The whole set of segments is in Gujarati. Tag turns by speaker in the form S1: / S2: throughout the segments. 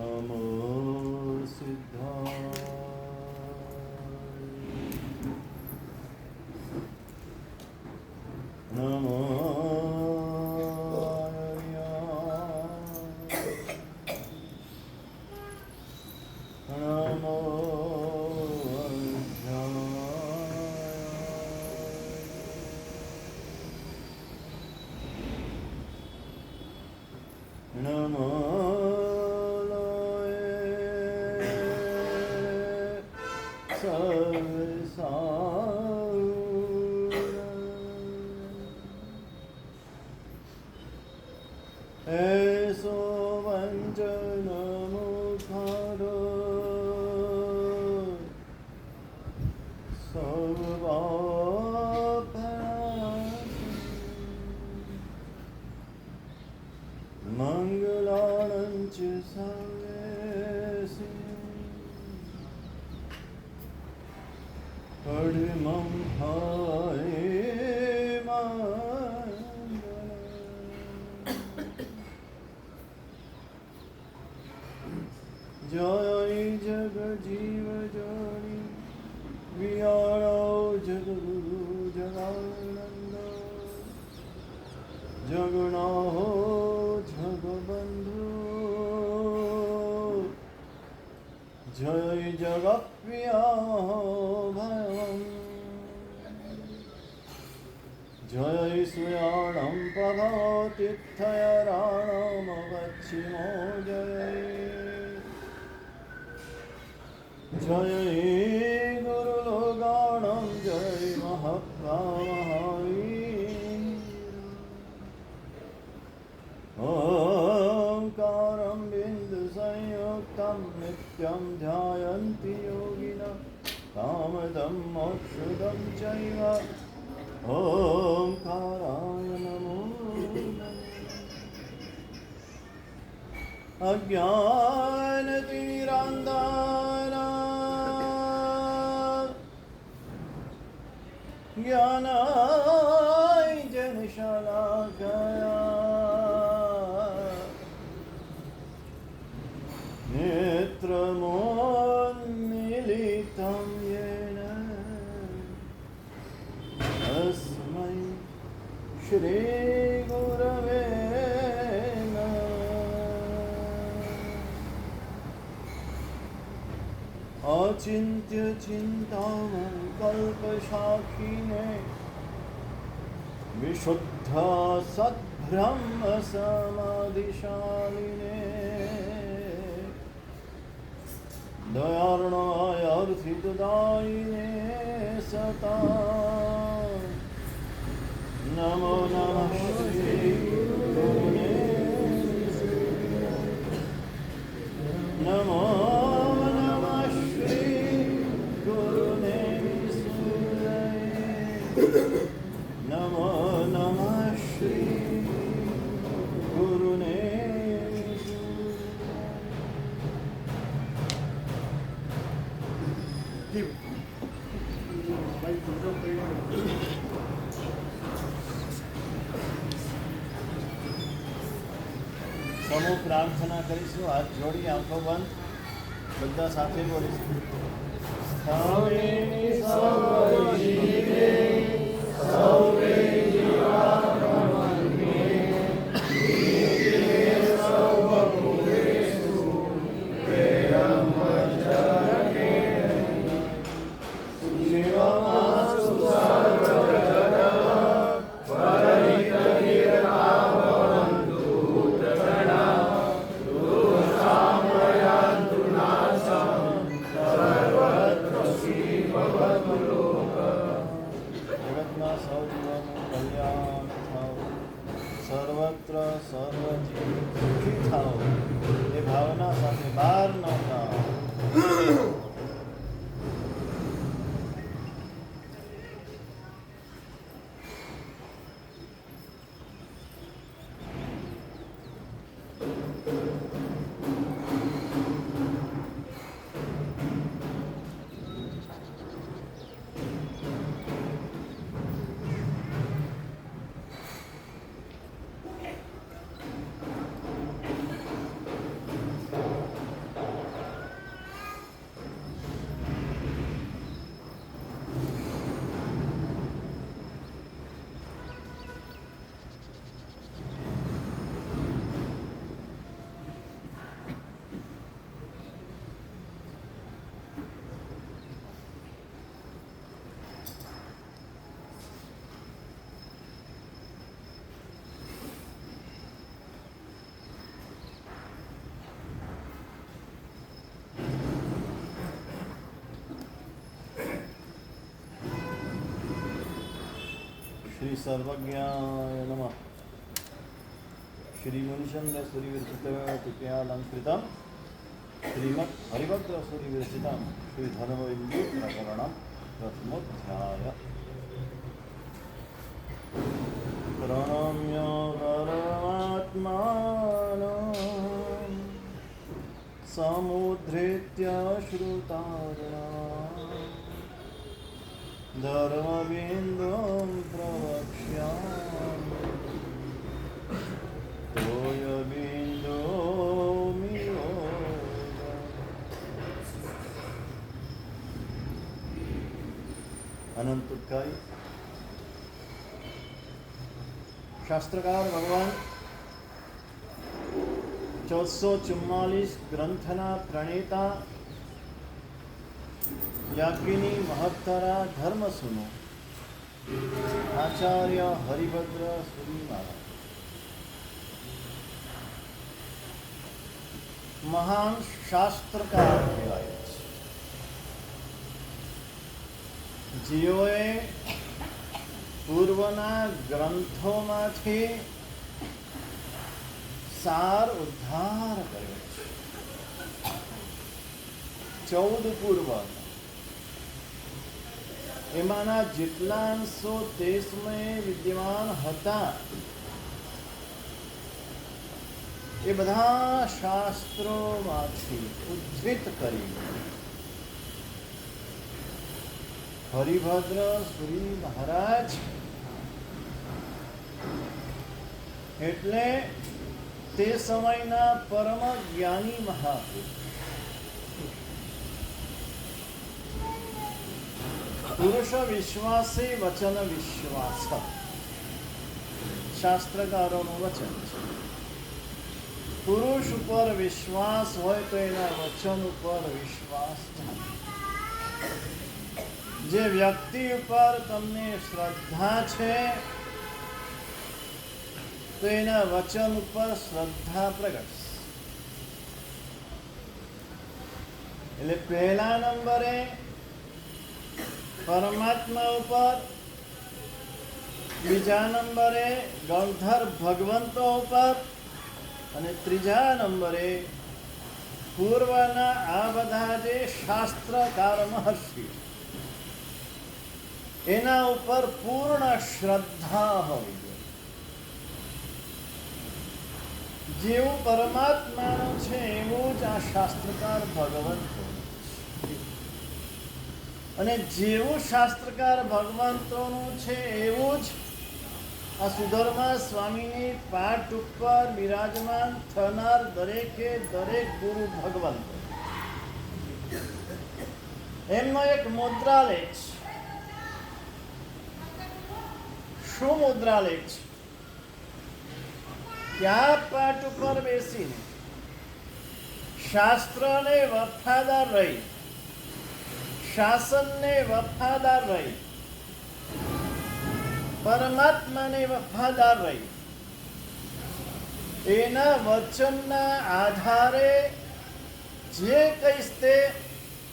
S1: नमो सिद्धाय Namo Namo Namo eso vanjanamukaro Mangalam Chisavesi Pardimam Hai Jai Jagajiva Jari Viyaro Jagaguru Jagananda Jaganaho Jagabandhu Jai Jagappiya Bhayam Jai Suyanam Pavatitthayaranam Avachimo Jai Jai Guru Loganam Jai Mahatma Omkaram Bindu Sanyuktam Nityam Dhyayanti Yogina Kamadam Mokshudam Chaiva Omkaraya Namo Ajnanatirandhana Jnanai Shalakaya Netramon-militam yena Tasmai Shri Gurave Namah Achintya Chintamam Kalpashakine Vishuddha Sadbrahma Samadhishaline Dayarnaya Arthidadayine Sata Namo Namah Shri Gurune Namo Namah Shri Gurune Namo Namah Shri Gurune સમૂહ પ્રાર્થના કરીશું હાથ જોડી આંખો બંધ બધા સાથે બોલીશું સૌને સર્વજીવે સૌને જીવાત્મને જીવે સર્વભૂતેષુ પ્રેરમ વચરકે શિવમાસ્તુ સર્વજગત સર્વત્ર સર્વજીવ સુખી થાઓ એ ભાવના સાથે બહાર ન થાઓ श्री सर्वज्ञाय नमः। श्री मुनिचंद्र सूर्य विरचित टीकालंकृतम श्रीमद् हरिभद्र सूर्य विरचितम श्री धर्मविंदु प्रकरणम प्रथमोध्याय। प्रणम्य परमात्मानं समुद्धृत्य श्रुतार्णवम् धर्मबिन्दुं प्रवक्ष्यामि तोयबिन्दुमिव। अनंतकाय शास्त्रकार भगवान 1444 ग्रंथना प्रणेता याज्ञिनी महत्तरा धर्म सुनो आचार्य हरिभद्र सूरी महाराज महान शास्त्रकार कહેવાય છે, જેઓએ પૂર્વના ગ્રંથોમાંથી સાર ઉદ્ધાર કર્યો છે। 14 પૂર્વ એમાંના જેટલા અંશો તે સમયે વિદ્યમાન હતા એ બધા શાસ્ત્રોમાંથી ઉદ્ધૃત કરી હરિભદ્ર શ્રી મહારાજ એટલે તે સમયના પરમ જ્ઞાની મહાપુરુષ, પુરુષ વિશ્વાસે વચન વિશ્વાસ શાસ્ત્રકારોનું વચન છે। પુરુષ ઉપર વિશ્વાસ હોય તો એના વચન ઉપર વિશ્વાસ થાય। જે વ્યક્તિ ઉપર તમને શ્રદ્ધા છે તો એના વચન ઉપર શ્રદ્ધા પ્રગટ। એટલે પહેલા નંબરે પરમાત્મા ઉપર, બીજા નંબરે ગણધર ભગવંતો ઉપર અને ત્રીજા નંબરે પૂર્વના આ બધા જે શાસ્ત્રકાર મહર્ષિ એના ઉપર પૂર્ણ શ્રદ્ધા હોવી જોઈએ। જેવું પરમાત્માનું છે એવું જ આ શાસ્ત્રકાર ભગવંતો, અને જેવું શાસ્ત્રકાર ભગવંતોનું છે એવું જ આ સુધર્મા સ્વામીની પાઠ ઉપર બિરાજમાન થનાર દરેકે દરેક ગુરુ ભગવંત એમનો એક મુદ્રાલેખ છે। શું મુદ્રાલેખ છે? કે આ પાઠ ઉપર બેસીને શાસ્ત્રને વફાદાર રહી, શાસનને વફાદાર રહી, પરમાત્માને વફાદાર રહી, એના વચનના આધારે જે કહીશ તે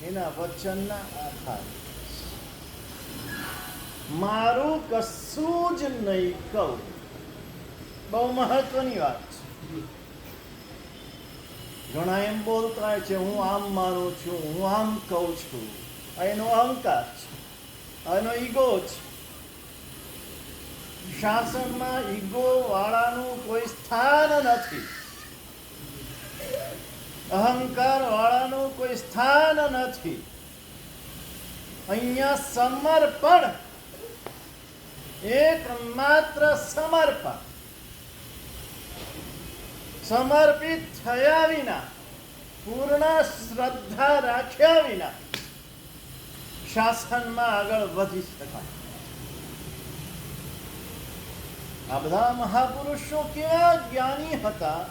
S1: એના વચનના આધારે, મારું કશું જ નહીં કહું। બહુ મહત્વની વાત છે। ઘણા એમ બોલતા હોય છે હું આમ માનું છું, હું આમ કહું છું, એનો અહંકાર છે, એનો ઈગો છે। શાસનમાં ઈગો વાળાનું કોઈ સ્થાન નથી, અહંકાર વાળાનું કોઈ સ્થાન નથી। અહીંયા સમર્પણ, એકમાત્ર સમર્પણ, સમર્પિત થયા વિના, પૂર્ણ શ્રદ્ધા રાખ્યા વિના શાસનમાં આગળ વધી શકાય। આ બધા મહાપુરુષો કેવા જ્ઞાની હતા,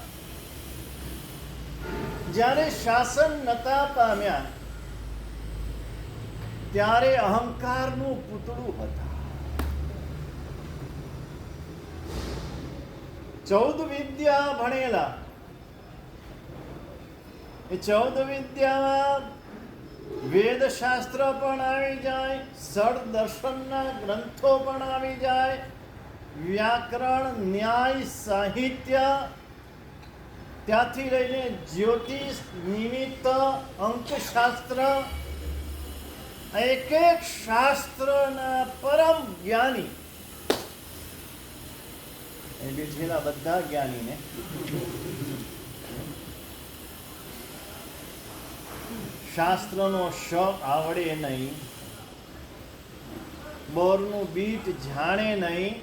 S1: જ્યારે શાસન નતા પામ્યા ત્યારે અહંકારનું પૂતળું હતા। 14 વિદ્યા ભણેલા, એ 14 વિદ્યામાં વેદશાસ્ત્ર પણ આવી જાય, સડ દર્શનના ગ્રંથો પણ આવી જાય, વ્યાકરણ, ન્યાય, સાહિત્ય, ત્યાંથી લઈને જ્યોતિષ, નિમિત્ત, અંકશાસ્ત્ર, એક એક શાસ્ત્રના પરમ જ્ઞાની, એ બેઠેલા બધા જ્ઞાનીને શાસ્ત્રનો શ આવડે નહીં, બોરનું બીટ જાણે નહીં,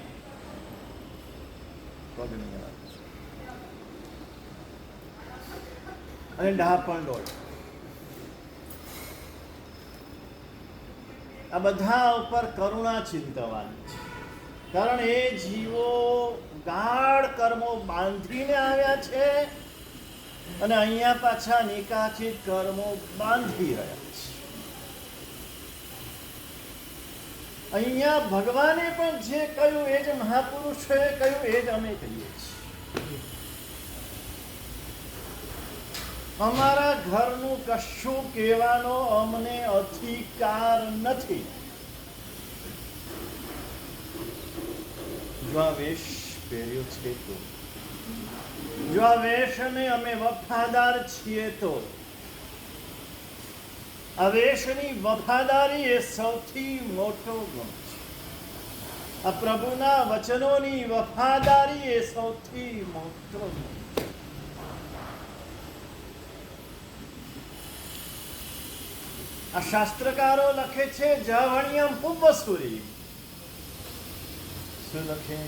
S1: અને ડાપણ ડોળ, આ બધા ઉપર કરુણા ચિંતવાની છે. કારણ એ જીવો ગાઢ કર્મો બાંધીને આવ્યા છે અને અહીંયા પાછા નિકાચિત કર્મો બાંધી રહ્યા છે. અહીંયા ભગવાને પણ જે કહ્યું એ જ મહાપુરુષોએ કહ્યું એ જ અમે કહીએ છીએ. અમારા ઘરનું કશું કહેવાનો અમને અધિકાર નથી. જો આ વેશ પહેર્યો છે તો, જો આ વેશને અમે વફાદાર છીએ તો, આ વેશની વફાદારી એ સૌથી મોટો ગુણ છે. આ પ્રભુના વચનોની વફાદારી એ સૌથી મોટો ગુણ છે. આ શાસ્ત્રકારો લખે છે જવણ્યમ પુબ્બસુરી. શું લખે?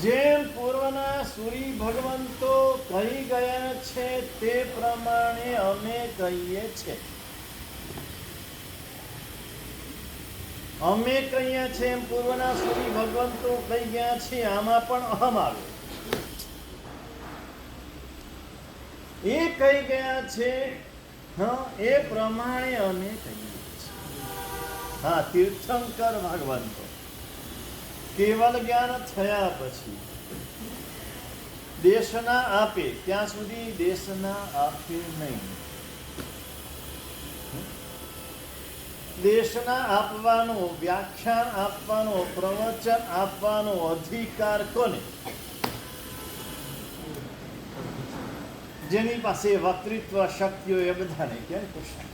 S1: જેમ પૂર્વના સૂરી ભગવંતો કહી ગયા છે તે પ્રમાણે અમે કહીએ છીએ. અમે કહીએ છીએ એમ પૂર્વના સૂરી ભગવંતો કહી ગયા છે, આમાં પણ અહમ આવ્યો. એ કહી ગયા છે, હા, એ પ્રમાણે અમે કહીએ છીએ. હા, તીર્થંકર ભગવંતો કેવલ જ્ઞાન થયા પછી દેશના આપે ત્યાં સુધી દેશના આપે નહીં. દેશના આપવાનો, વ્યાખ્યાન આપવાનો, પ્રવચન આપવાનો અધિકાર કોને? જેની પાસે વક્તૃત્વ શક્તિઓ એ બધાને ક્યારે પૂછાય?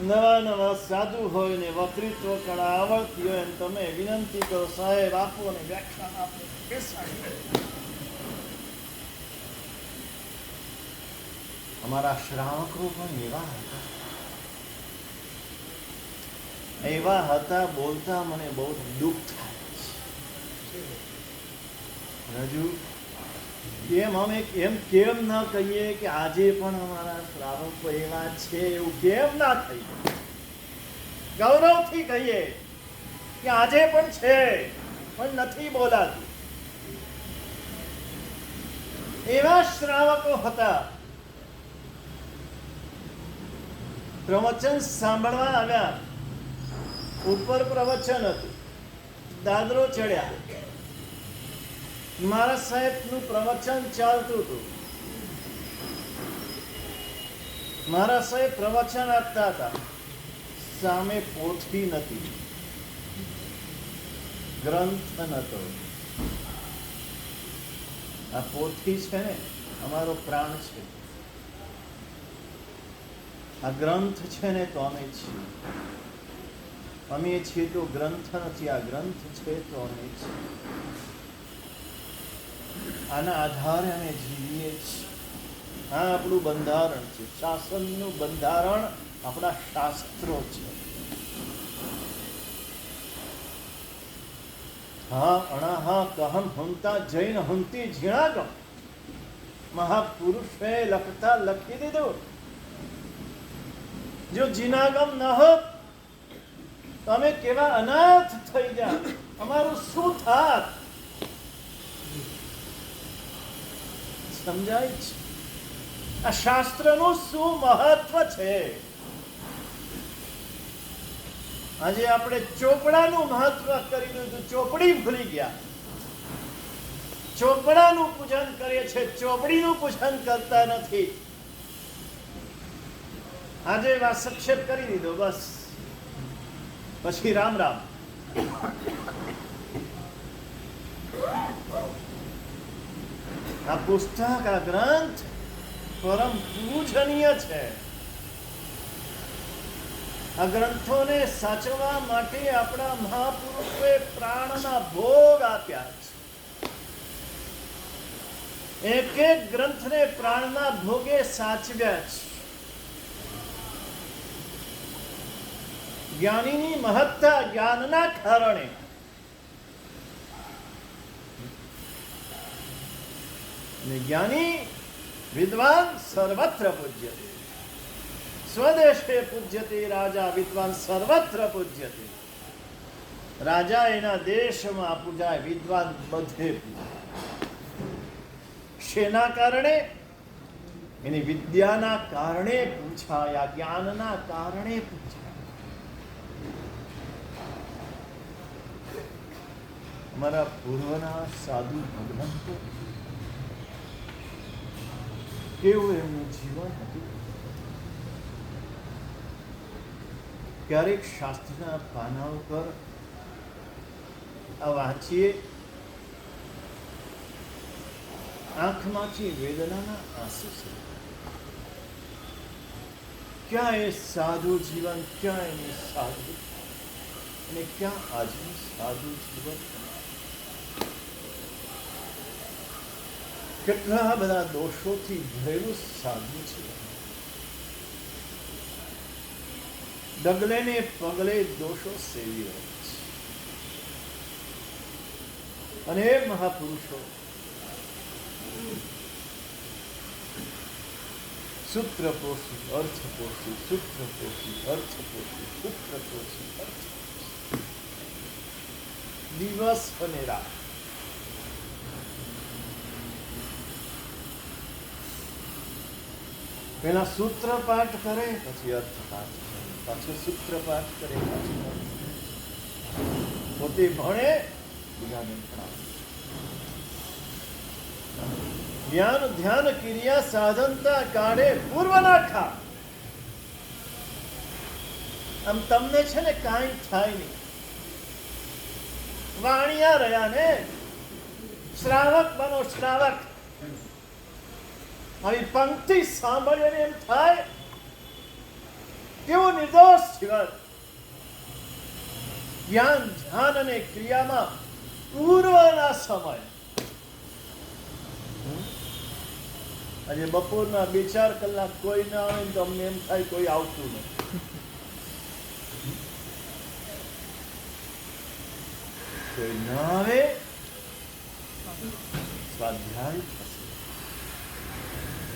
S1: નવા નવા સાધુ હોય ને વક્તૃત્વ કળા આવડતી હોય ને તમે વિનંતી કરો, સાહેબ આપો ને વ્યાખ્યાન આપો. અમારા શ્રાવકો પણ એવા હતા, બોલતા મને બહુ દુઃખ થાય છે. રજુ કેમ અમે એમ કેમ ના કહીએ કે આજે પણ અમારા શ્રાવકો એવા છે, એવું કેમ ના કહીએ? ગૌરવથી કહીએ કે આજે પણ છે, પણ નથી બોલાતું. એવા શ્રાવકો હતા. પ્રવચન સાંભળવા આવ્યા, ઉપર પ્રવચન હતું, દાદરો ચડ્યા, મારા સાહેબનું પ્રવચન ચાલતું હતું. મારા સાહેબ પ્રવચન આપતા હતા, સામે પોથી નથી, ગ્રંથ નતો. આ પોથી છે ને અમારો પ્રાણ છે, આ ગ્રંથ છે ને તો અમે છીએ. અમે છીએ તો ગ્રંથ નથી, આ ગ્રંથ છે તો અમે છીએ. આના આધારે અમે જીવીએ છીએ. આ આપણું બંધારણ છે. શાસનનું બંધારણ આપણા શાસ્ત્રો છે. હા અણાહા કહમ હંતા જૈન હંતી ઝીણાગમ. મહાપુરુષે લખતા લખી દીધું. જો જીનાગમ ન હોત તો અમે કેવા અનાથ થઈ જાત, અમારું શું થાત? સમજાય છે આ શાસ્ત્રનું શું મહત્વ છે? આજે આપણે ચોપડાનું મહત્વ કરી દીધું, ચોપડી ભૂલી ગયા. ચોપડાનું પૂજન કરીએ છીએ, ચોપડીનું પૂજન કરતા નથી. આજે સંક્ષેપ કરી દીધો, બસ પછી રામ રામ. આ પુસ્તક, આ ગ્રંથ પરમ પૂજનીય છે. આ ગ્રંથોને સાચવવા માટે આપણા મહાપુરુષોએ પ્રાણના ભોગ આપ્યા છે. એક એક ગ્રંથને પ્રાણના ભોગે સાચવ્યા છે. જ્ઞાનીની મહત્તા જ્ઞાનના કારણે. જ્ઞાની વિદ્વાન સર્વત્ર પૂજ્યતે. સ્વદેશે પૂજ્યતે રાજા વિદ્વાન સર્વત્ર પૂજ્યતે. રાજા એના દેશમાં પૂજાય, વિદ્વાન બધે પૂજાય. શેના કારણે? એની વિદ્યાના કારણે પૂછાય, જ્ઞાનના કારણે પૂછાય. અમારા પૂર્વના સાધુ ભગવંતો કેવું એમનું જીવન હતું. ક્યારેક શાસ્ત્રના પાના ઉપર વાંચીએ, આંખમાંથી વેદનાના આંસુ છે. ક્યાં એ સાધુ જીવન, ક્યાં એની સાધુ, અને ક્યાં આજનું સાધુ જીવન. કેટલા બધા દોષોથી ભરેલું સાધુ છે. ડગલે ને પગલે દોષો સેવી રહ્યા છે. અને એ મહાપુરુષો સૂત્રપોષી, અર્થપોષી, સૂત્રપોષી, અર્થપોષી, સૂત્રપોષી, અર્થપોષી, દિવસ અને રાત. પેલા સૂત્ર પાઠ કરે, પછી અર્થ પાઠ કરે, પાછું સૂત્ર પાઠ કરે, પાછું પોતે ભણે, બીજાને ભણાવે. જ્ઞાન ધ્યાન ક્રિયા સાધનતા કાઢે પૂર્વના ખા. આમ તમને છે ને કાંઈ થાય નહીં. વાણિયા રહ્યા ને, શ્રાવક બનો, શ્રાવક. આવી પંક્તિ સાંભળીને એમ થાય કેવું નિર્દોષ જીવન. જ્ઞાન ધ્યાન અને ક્રિયામાં પૂર્વના સમય. આજે બપોરના 2-4 કલાક કોઈ ના આવે તો અમને એમ થાય કોઈ આવતું નથી. કોઈ ના આવે, સ્વાધ્યાય થશે,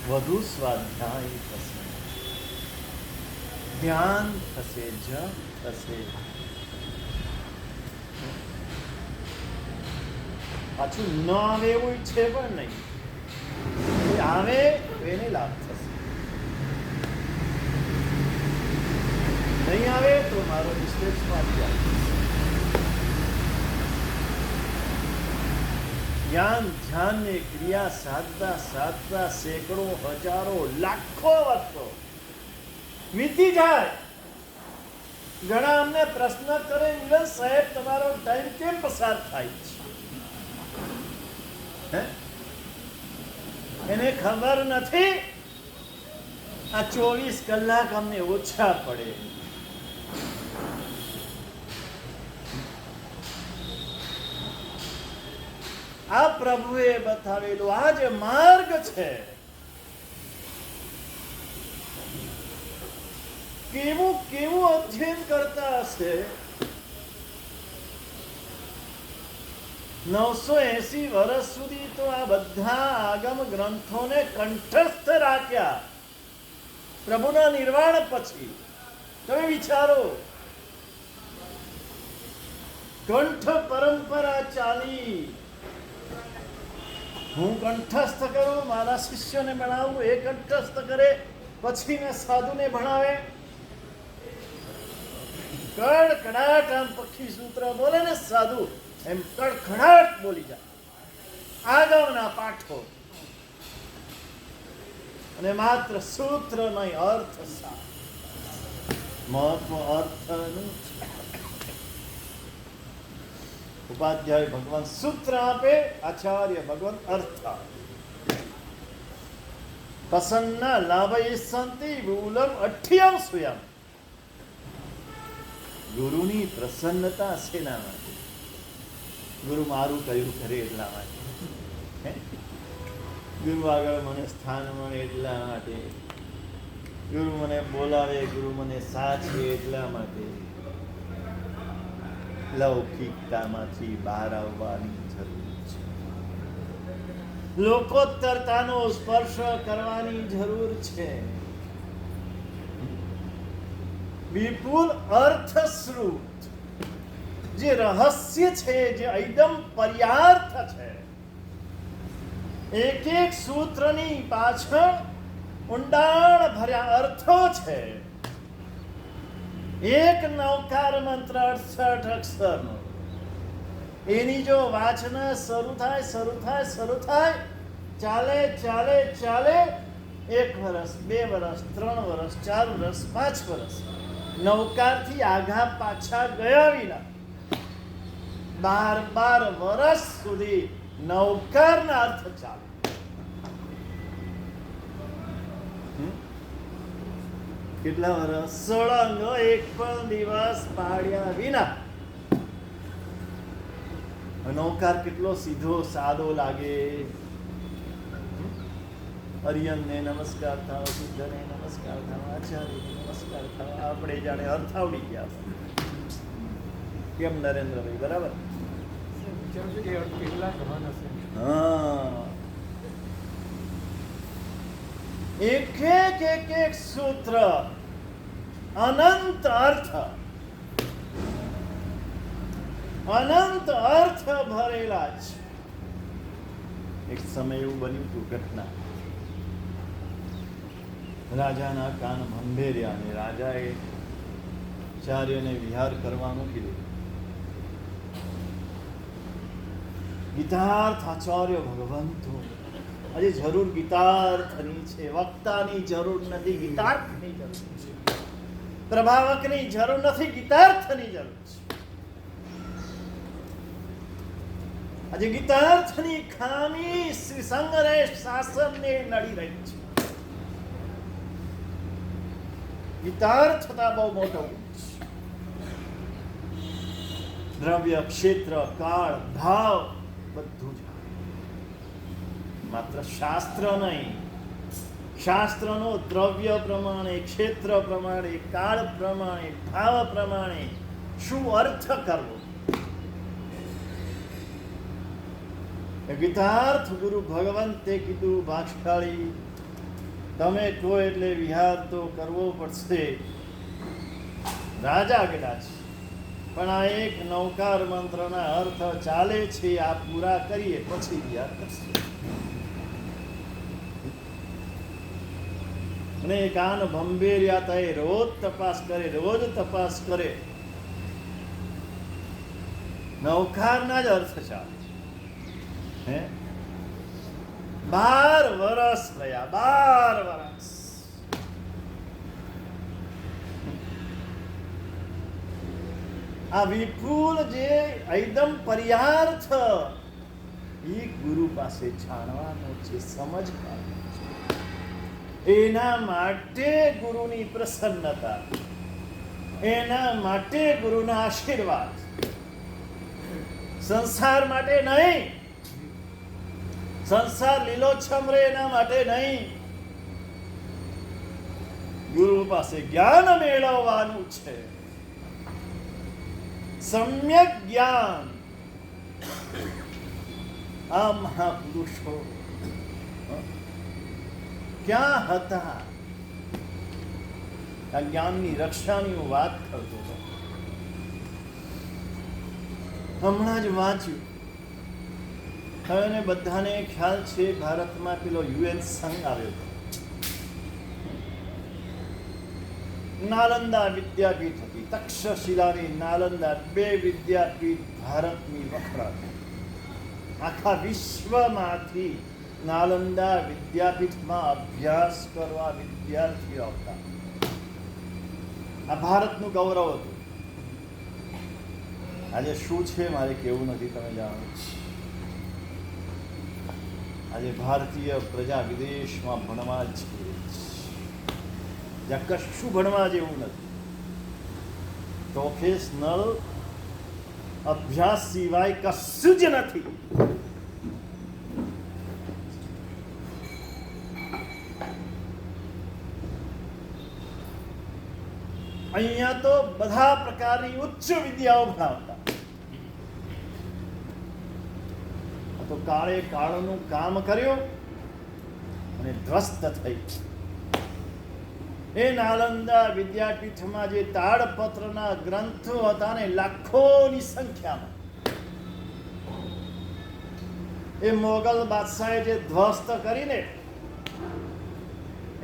S1: વધુ સ્વાધ્યાય થશે, ધ્યાન થશે, જપ થશે. પાછું ન આવે એવું છે પણ નહીં. આવે તો એને લાભ થશે, નહીં આવે તો મારો નિશ્ચેષમાં જ્ઞાન ધ્યાન ને ક્રિયા સાધતા સાધતા સેંકડો, હજારો, લાખો વર્ષો વીતી જાય. ઘણા અમને પ્રશ્ન કરે, મિલન સાહેબ તમારો ટાઈમ કેમ પસાર થાય છે? એને ખબર નથી આ 24 કલાક અમને ઓછા પડે. આ પ્રભુએ બતાવેલો આ જે માર્ગ છે, કેવું કેવું અધ્યયન કરતા હશે. 980 વર્ષ સુધી તો આ બધા આગમ ગ્રંથોને કંઠસ્થ રાખ્યા પ્રભુના નિર્વાણ પછી. તમે વિચારો, કંઠ પરંપરા ચાલી. હું કંઠસ્થ કરું, મારા શિષ્યોને ભણાવું, એ કંઠસ્થ કરે, પછી ને સાધુને ભણાવે. કડકડાટ આમ પક્ષી સૂત્ર બોલે ને સાધુ, એમ કડકડાટ બોલી જાય આગળના પાઠો. અને માત્ર સૂત્ર નહીં, અર્થ સાર. મહત્વ અર્થનું. ઉપાધ્યાય ભગવાન સૂત્ર આપે, આચાર્ય ભગવાન અર્થ આપે. પ્રસન્ન લાભયિષ્યન્તિ મૂલમ અઠ્ઠિયમ સુયમ. ગુરુની પ્રસન્નતા શેના માટે? ગુરુ મારું કયું કરે એટલા માટે. ગુરુ આગળ મને સ્થાન મળે એટલા માટે. ગુરુ મને બોલાવે, ગુરુ મને સાચવે એટલા માટે. લૌકિકતામાંથી બહાર આવવાની જરૂર છે. લોકોત્તરતાનો સ્પર્શ કરવાની જરૂર છે. વિપુલ અર્થશ્રુત જે રહસ્ય છે, જે એકદમ પર્યાર્થ છે, એક એક સૂત્રની પાછળ ઊંડાણ ભર્યા અર્થો છે. એક નવકાર મંત્ર 68 અક્ષરનો, એની જો વાંચના શરૂ થાય, ચાલે 1 વર્ષ, 2 વર્ષ, 3 વર્ષ, 4 વર્ષ, 5 વર્ષ, નવકારથી આઘા પાછા ગયા વિના 12 વર્ષ સુધી નવકારના અર્થ ચાલે. કેટલા વર્ષ? સળંગ એક પણ દિવસ પાડ્યા વિના. નવકાર કેટલો સીધો સાદો લાગે. હરિયનને નમસ્કાર થાવ, સિદ્ધને નમસ્કાર થાવ, આચાર્યને નમસ્કાર થાવ. આપણે જાણે અર્થાવડી ગયા. કેમ નરેન્દ્રભાઈ? બરાબર. હા, એક સૂત્ર અનંત અર્થ ભરેલા છે. એક સમય એવું બન્યું હતું, ઘટના. રાજાના કાન ભંભેર્યા અને રાજાએ આચાર્યને વિહાર કરવાનું કીધું. ગીતાર્થ આચાર્ય ભગવંતો, આજે જરૂર ગીતાર્થની છે, વક્તાની જરૂર નથી, ગીતાર્થની જરૂર છે. પ્રભાવકની જરૂર નથી, ગીતાર્થની જરૂર છે. આજે ગીતાર્થની ખામી શ્રી સંગ્રહ શાસનને નડી રહી છે. ગીતાર્થતા બહુ મોટો છે. દ્રવ્ય, ક્ષેત્ર, કાળ, ભાવ બધું જ. માત્ર શાસ્ત્ર નહીં, શાસ્ત્રનો દ્રવ્ય પ્રમાણે, ક્ષેત્ર પ્રમાણે, કાળ પ્રમાણે, ભાવ પ્રમાણે શું અર્થ કરવો. ગીતાર્થ ગુરુ ભગવંતે કીધું, ભાક્ષાળી તમે કહો એટલે વિહાર તો કરવો પડશે. રાજા ગડા છે, પણ આ એક નવકાર મંત્રના અર્થ ચાલે છે, આ પૂરા કરીએ પછી વિહાર કરશે. અને કાન ભંભેર્યા હતા, એ રોજ તપાસ કરે. નવકારના જ અર્થ ચાલે. 12 વર્ષ થયા, 12 વર્ષ. આ વિપુલ જે એકદમ પર્યાર્થ, એ ગુરુ પાસે જાણવાનો છે, સમજવાનો છે. એના માટે ગુરુની પ્રસન્નતા, એના માટે ગુરુના આશીર્વાદ. સંસાર માટે નહીં, સંસાર લીલોછમ રે એના માટે નહીં. ગુરુ પાસે જ્ઞાન મેળવવાનું છે, સમ્યક જ્ઞાન. આ મહાપુરુષો ક્યાં હતા? આ જ્ઞાનની રક્ષાની હું વાત કરતો હતો. હમણાં જ વાંચ્યું. હવે બધાને ખ્યાલ છે, ભારતમાં પેલો UN સંઘ આવ્યો હતો. નાલંદા વિદ્યાપીઠ હતી, તક્ષશિલાની નાલંદા, 2 વિદ્યાપીઠ ભારતની વખણાતી. આખા વિશ્વમાંથી નાલંદા વિદ્યાપીઠમાં અભ્યાસ કરવા વિદ્યાર્થીઓ આવતા. આ ભારતનું ગૌરવ હતું. આજે શું છે મારે કહેવું નથી, તમે જાણો છો. આજે ભારતીય પ્રજા વિદેશમાં ભણવા જ છે, જ્યાં કશું ભણવા જેવું નથી. પ્રોફેશનલ અભ્યાસ સિવાય કશું જ નથી. અહીંયા તો બધા પ્રકારની ઉચ્ચ વિદ્યાઓ ભણાવતા. તો કાળે કાળનું કામ કર્યું અને ધ્વસ્ત થઈ. એ નાલંદા વિદ્યાપીઠમાં જે તાડપત્રના ગ્રંથો હતા ને લાખોની સંખ્યામાં, એ મોગલ બાદશાહે જે ધ્વસ્ત કરીને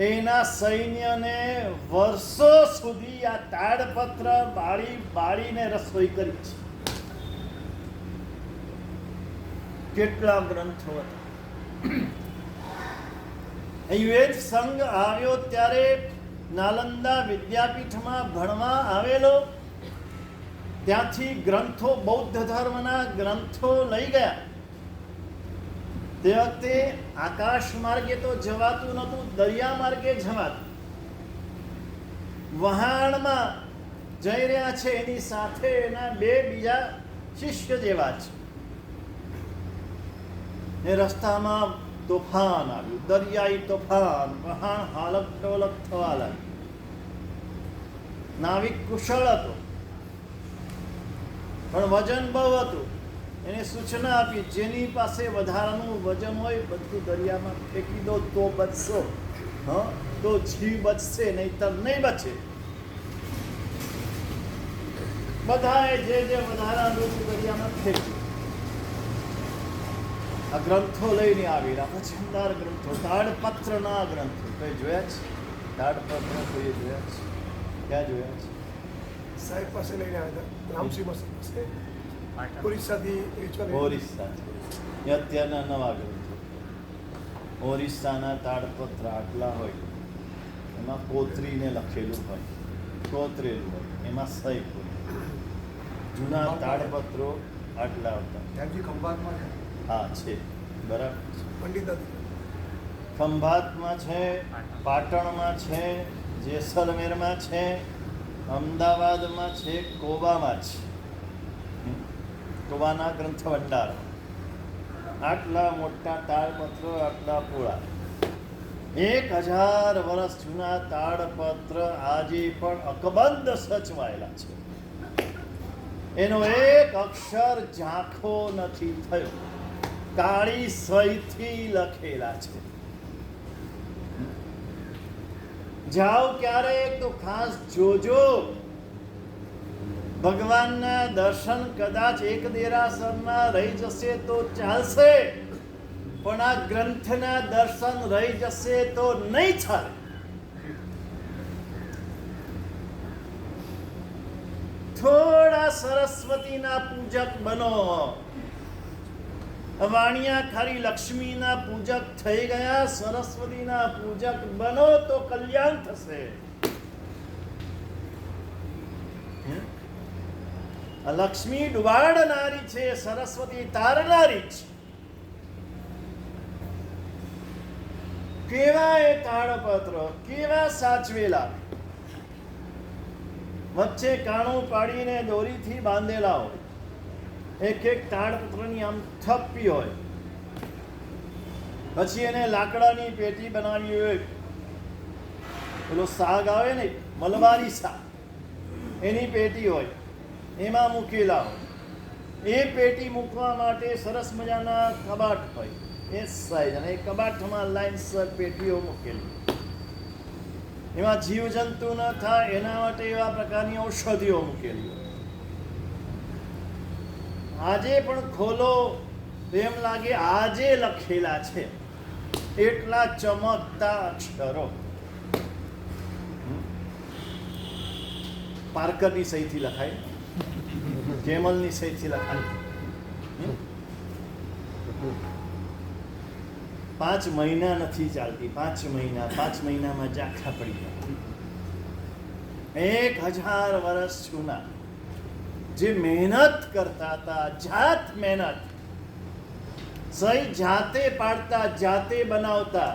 S1: એના સૈન્યને વર્ષો સુધી આ તાડપત્ર બાળી બાળીને રસોઈ કરી છે. કેટલા ગ્રંથો હતા. યુએજ સંઘ આવ્યો ત્યારે નાલંદા વિદ્યાપીઠમાં ભણવા આવેલો, ત્યાંથી ગ્રંથો, બૌદ્ધ ધર્મના ગ્રંથો લઈ ગયા. તે વખતે આકાશ માર્ગે તો જવાતું નહોતું, દરિયા માર્ગે જવાતું. વહાણમાં જઈ રહ્યા છે, એની સાથે એના બે બીજા શિષ્ય જેવા છે. એ રસ્તામાં તોફાન આવ્યું, દરિયાઈ તોફાન, વહાણ હાલક ડોલક થવા લાગ્યું. નાવિક કુશળ હતો, પણ વજન બહુ હતું. એને સૂચના આપી, જેની પાસે વધારાનું વજન હોય બધું દરિયામાં ફેંકી દો તો બચશો, તો જીવ બચશે, નહીતર નહીં બચે. બધાએ જે વધારાનું દરિયામાં ફેંક્યું. આ ગ્રંથો લઈને આવેલા વજનદાર ગ્રંથો, તાડપત્રના ગ્રંથો. કઈ જોયા છે તાડપત્ર? કોઈ જોયા છે? ક્યાં જોયા છે?
S2: સાહેબ પાસે લઈને આવ્યા હતા, રામસિંહ પાસે, ઓરિસ્સાથી.
S1: ઓરિસ્સા એ અત્યારના નવા ગ્રંથો. ઓરિસ્સાના તાડપત્ર આટલા હોય, એમાં કોતરીને લખેલું હોય, કોતરેલું હોય, એમાં સહી હોય. જૂના તાડપત્રો આટલા હતા.
S2: ત્યાંથી ખંભાતમાં છે.
S1: હા છે, બરાબર.
S2: પંડિત
S1: ખંભાતમાં છે, પાટણમાં છે, જેસલમેરમાં છે, અમદાવાદમાં છે, કોબામાં છે. કોબાના ગ્રંથ ભંડાર. આટલા મોટા તાડપત્રો, આટલા પોળા. 1000 વર્ષ જૂના તાડપત્ર આજે પણ અકબંધ સચવાયેલા છે. એનો એક અક્ષર ઝાંખો નથી થયો, કાળી સહીથી લખેલા છે. જાઓ ક્યારેક તો ખાસ જોજો. ભગવાનના દર્શન કદાચ એક દેરાસરમાં રહી જશે તો ચાલશે, પણ આ ગ્રંથના દર્શન રહી જશે તો નહીં ચાલે. થોડા સરસ્વતીના પૂજક બનો. વાણિયા ખાલી લક્ષ્મીના પૂજક થઈ ગયા, સરસ્વતીના પૂજક બનો તો કલ્યાણ થશે. લક્ષ્મી ડુબાડનારી છે, સરસ્વતી તારનારી છે. કેવા એ તાડપત્ર, કેવા સાચવેલા, વચ્ચે કાણું પાડીને દોરીથી બાંધેલા હોય. એક એક તાડપત્રની આમ થપ્પી હોય. પછી એને લાકડાની પેટી બનાવી હોય. પેલો સાગ આવે ને, મલબારી સાગ, એની પેટી હોય, એમાં મૂકેલા હોય. એ પેટી મૂકવા માટે સરસ મજાના કબાટ હોય, એ સાઈઝ, અને એ કબાટમાં લાઈનસર પેટીઓ મૂકેલી. એમાં જીવજંતુ ન થાય એના માટે એવા પ્રકારની ઔષધિઓ મૂકેલી હોય. આજે પણ ખોલો એમ લાગે આજે લખેલા છે, એટલા ચમકતા અક્ષરો. પાર્કરની સહીથી લખાય, કેમલની સહીથી લખાય. 5 મહિના નથી ચાલતી. 5 મહિનામાં ઝાંખા પડી જાય. 1000 વર્ષ જૂના જે મહેનત કરતા હતા, જાત મહેનત, સહી જાતે પાડતા, જાતે બનાવતા,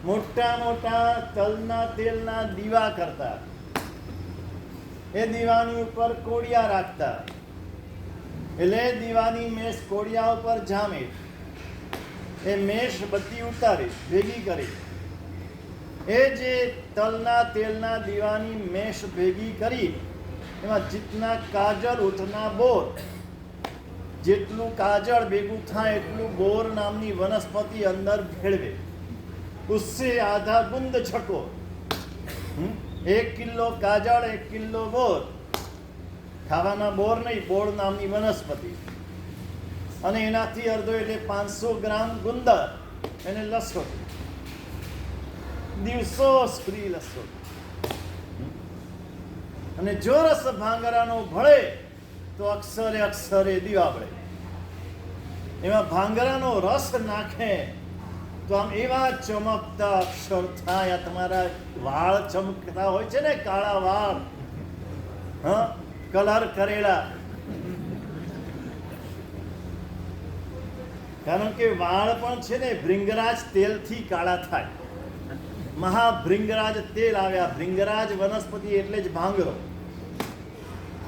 S1: મોટા મોટા તલના તેલના દીવા કરતા, એ દીવાની ઉપર કોડિયા રાખતા, એટલે દીવાની મેષ કોડિયા ઉપર જામે, એ મેષ બત્તી ઉતારી ભેગી કરી, એ જે તલના તેલના દીવાની મેષ ભેગી કરી, એમાં જીતના કાજળ ઉઠના બોર, જેટલું કાજળ ભેગું થાય એટલું બોર નામની વનસ્પતિ અંદર ભેળવે, ઉસસે આધા ગુંદ છકો, 1 કિલો કાજળ 1 કિલો બોર, ખાવાના બોર નહીં, બોર નામની વનસ્પતિ, અને એનાથી અડધો એટલે 500 ગ્રામ ગુંદર, એને લસોટી, દિવસો સ્પ્રી લસોટી, અને જો રસ ભાંગરાનો ભળે તો અક્ષરે અક્ષરે દીવા બળે. એમાં ભાંગરાનો રસ નાખે તો આમ એવા ચમકતા અક્ષર થાય. આ તમારા વાળ ચમકતા હોય છે ને, કાળા વાળ, હા, કલર કરેલા, કારણ કે વાળ પણ છે ને ભૃંગરાજ તેલથી કાળા થાય. મહાભૃંગરાજ તેલ આવ્યા, ભૃંગરાજ વનસ્પતિ એટલે જ ભાંગરો.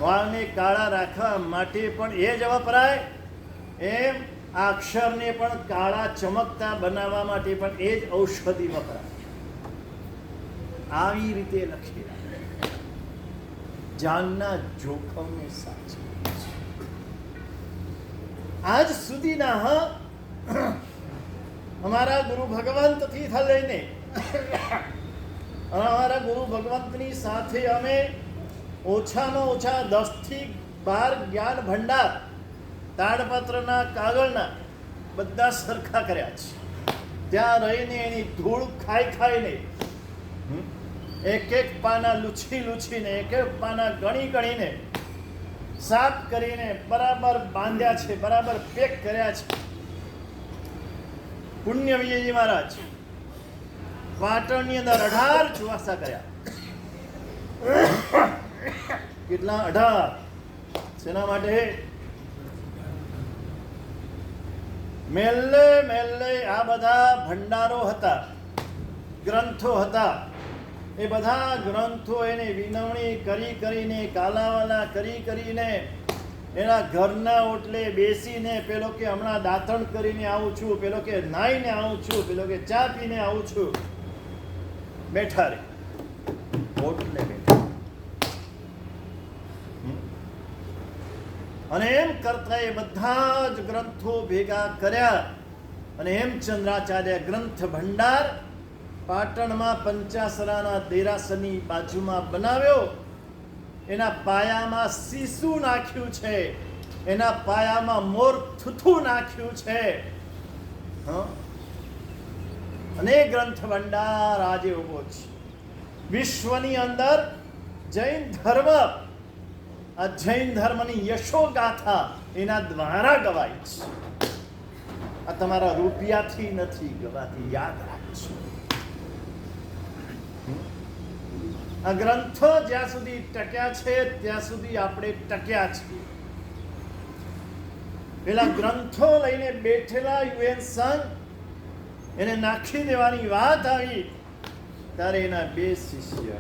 S1: વાળને કાળા રાખવા માટે પણ એ જ વપરાય, એમ આ અક્ષરને પણ કાળા ચમકતા બનાવવા માટે પણ એ જ ઔષધિ વપરાય. આવી રીતે લખેલા જાનના જોખમને સાચી આજ સુધીના અમારા ગુરુ ભગવંતથી લઈને અમારા ગુરુ ભગવંતની સાથે અમે ઓછામાં ઓછા 10 થી 12 જ્ઞાન ભંડાર તાડપત્રના કાગળના બધા સરખા કર્યા છે. ત્યાં રહીને એની ધૂળ ખાઈને એક એક પાના લૂછીને એક એક પાના ગણીને સાફ કરીને બરાબર બાંધ્યા છે, બરાબર પેક કર્યા છે. પુણ્ય વિજયજી મહારાજ પાટણની અંદર 18 ચોવાસા કર્યા. કેટલા? 18. શેના માટે? મેલ્લે આ બધા ભંડારો હતા, ગ્રંથો હતા. એ બધા ગ્રંથો એને વિનવણી કરીને કાલાવાલા કરીને એના ઘરના ઓટલે બેસીને, પેલો કે હમણાં દાંતણ કરીને આવું છું, પેલો કે નાઈને આવું છું, પેલો કે ચા પીને આવું છું, બેઠા રે ઓટલે બેઠા. અને એમ કરતા એ બધા જ ગ્રંથો ભેગા કર્યા અને હેમચંદ્રાચાર્ય ગ્રંથ ભંડાર પાટણમાં પંચાસરાના દેરાસરની બાજુમાં બનાવ્યો. એના પાયામાં સીસુ નાખ્યું છે, એના પાયામાં મોર થૂથું નાખ્યું છે. અને ગ્રંથ ભંડાર આજે ઉભો છે વિશ્વની અંદર. જૈન ધર્મ, આ જૈન ધર્મની યશોગાથા એના દ્વારા ગવાય છે. આ તમારા રૂપિયાથી નથી ગવાતી, યાદ રાખજો. આ ગ્રંથો જ્યાં સુધી ટક્યા છે ત્યાં સુધી આપણે ટક્યા છીએ. પેલા ગ્રંથો લઈને બેઠેલા યુએન સંઘ, એને નાખી દેવાની વાત આવી ત્યારે એના 2 શિષ્ય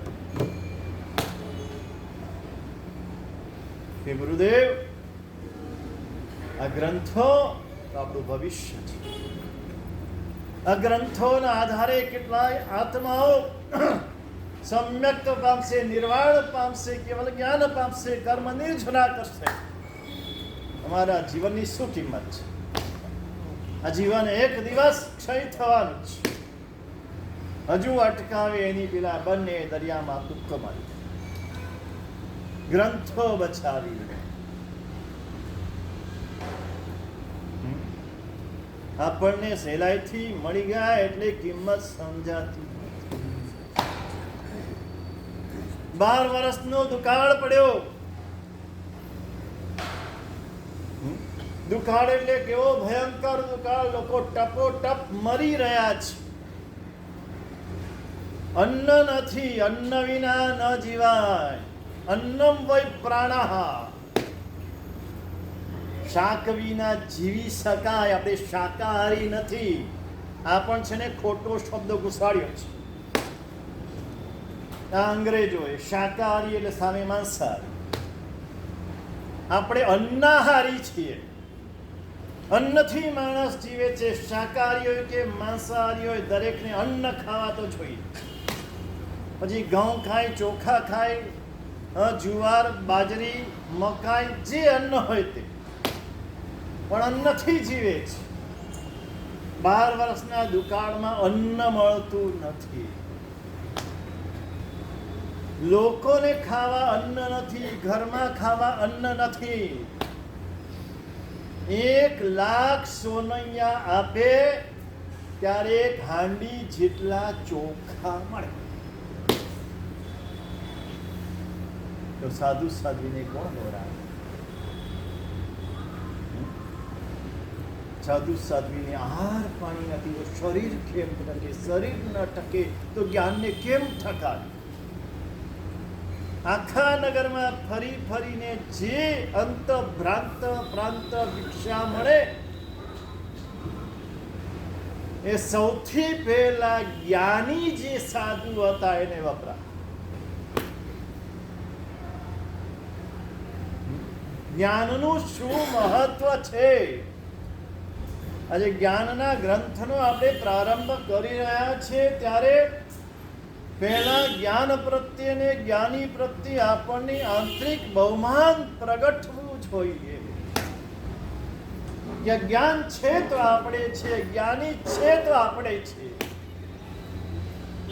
S1: કે ગુરુદેવ, આ ગ્રંથો આપણું ભવિષ્ય છે. આ ગ્રંથોના આધારે કેટલાય આત્માઓ સમ્યક પામશે, નિર્વાણ પામશે, કેવલ જ્ઞાન પામશે, કર્મ નિર્જના કરશે. અમારા જીવનની શું કિંમત છે? આ જીવન એક દિવસ ક્ષય થવાનું છે. હજુ અટકાવે એની પેલા બંને દરિયામાં દુઃખ મળી. ગ્રંથો બચાવી આપણને સહેલાઈથી મળી ગયા એટલે કિંમત સમજાતી. 12 વર્ષનો દુકાળ પડ્યો. દુકાળ એટલે કેવો ભયંકર દુકાળ! લોકો ટપોટપ મરી રહ્યા છે. અન્ન નથી, અન્ન વિના ન જીવાય. અન્નમ વૈ પ્રાણઃ. શાક વિના જીવી શકાય, આપણે શાકાહારી નથી. આ પણ છે ને ખોટો શબ્દ ઘુસાડ્યો છે આ અંગ્રેજોએ. શાકાહારી એટલે સામે માંસાહારી. આપણે અન્નાહારી છીએ. અન્નથી માણસ જીવે છે. શાકાહારી હોય કે માંસાહારી હોય, દરેકને અન્ન ખાવા તો જોઈએ. પછી ઘઉં ખાય, ચોખા ખાય, જુવાર, બાજરી, મકાઈ, જે અન્ન હોય તે, પણ અન્નથી જીવે છે. 12 વર્ષના દુકાળમાં અન્ન મળતું નથી. લોકોને ખાવા અન્ન નથી, ઘરમાં ખાવા અન્ન નથી. 1 લાખ સોનૈયા આપે ત્યારે એક હાંડી જેટલા ચોખા મળે. તો સાધુ સાધ્વીને કોણ દોરાવે? સાધુ સાધ્વીને આહાર પાણી નથી તો શરીર કેમ ટકે? શરીર ન ટકે તો જ્ઞાનને કેમ ટકાવે? આખા નગરમાં ફરી ફરીને જે અંત ભ્રાંત પ્રાંત ભિક્ષા મળે એ સૌથી પહેલા જ્ઞાની જે સાધુ હતા એને વપરા. જ્ઞાનનું શું મહત્વ છે? આજે જ્ઞાનના ગ્રંથનો આપણે પ્રારંભ કરી રહ્યા છીએ ત્યારે પહેલા જ્ઞાન પ્રત્યે ને જ્ઞાની પ્રત્યે આપણને આંતરિક બહુમાન પ્રગટવું જોઈએ કે જ્ઞાન છે તો આપણે છે, જ્ઞાની છે તો આપણે છે.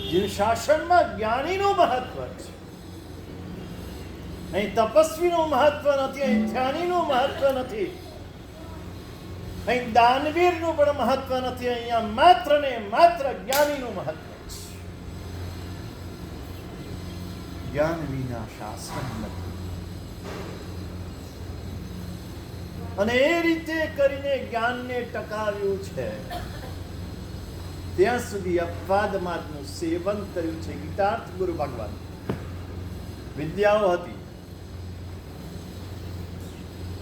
S1: જે શાસનમાં જ્ઞાનીનું મહત્વ છે. અહીં તપસ્વીનું મહત્વ નથી, અહીં ધ્યાનીનું મહત્વ નથી, અહીં દાનવીરનું પણ મહત્વ નથી. અહીંયા માત્ર ને માત્ર જ્ઞાનીનું મહત્વ છે. જ્ઞાન વિના શાસન નથી. અને એ રીતે કરીને જ્ઞાનને ટકાવ્યું છે. ત્યાં સુધી અપવાદ માર્ગનું સેવન કર્યું છે. ગીતાર્થ ગુરુ ભગવાન વિદ્યાઓ હતી.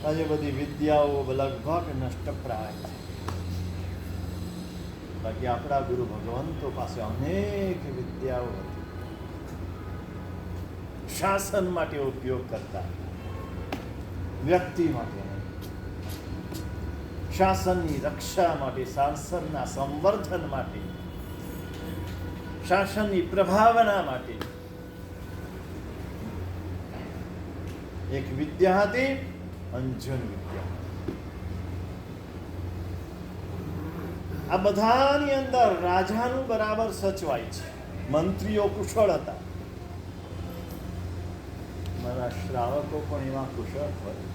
S1: આજે બધી વિદ્યાઓ લગભગ નષ્ટપ્રાય છે. બાકી આપણા ગુરુ ભગવંતો પાસે અનેક વિદ્યાઓ હતી. શાસન માટે ઉપયોગ કરતા, વ્યક્તિ માટે, શાસનની રક્ષા માટે, શાસનના સંવર્ધન માટે, શાસનની પ્રભાવના માટે. એક વિદ્યા હતી અંજન વિદ્યા. આ બધાની અંદર રાજાનું બરાબર સચવાય છે. મંત્રીઓ કુશળ હતા. મારા શ્રાવકો પણ એવા કુશળ હોય.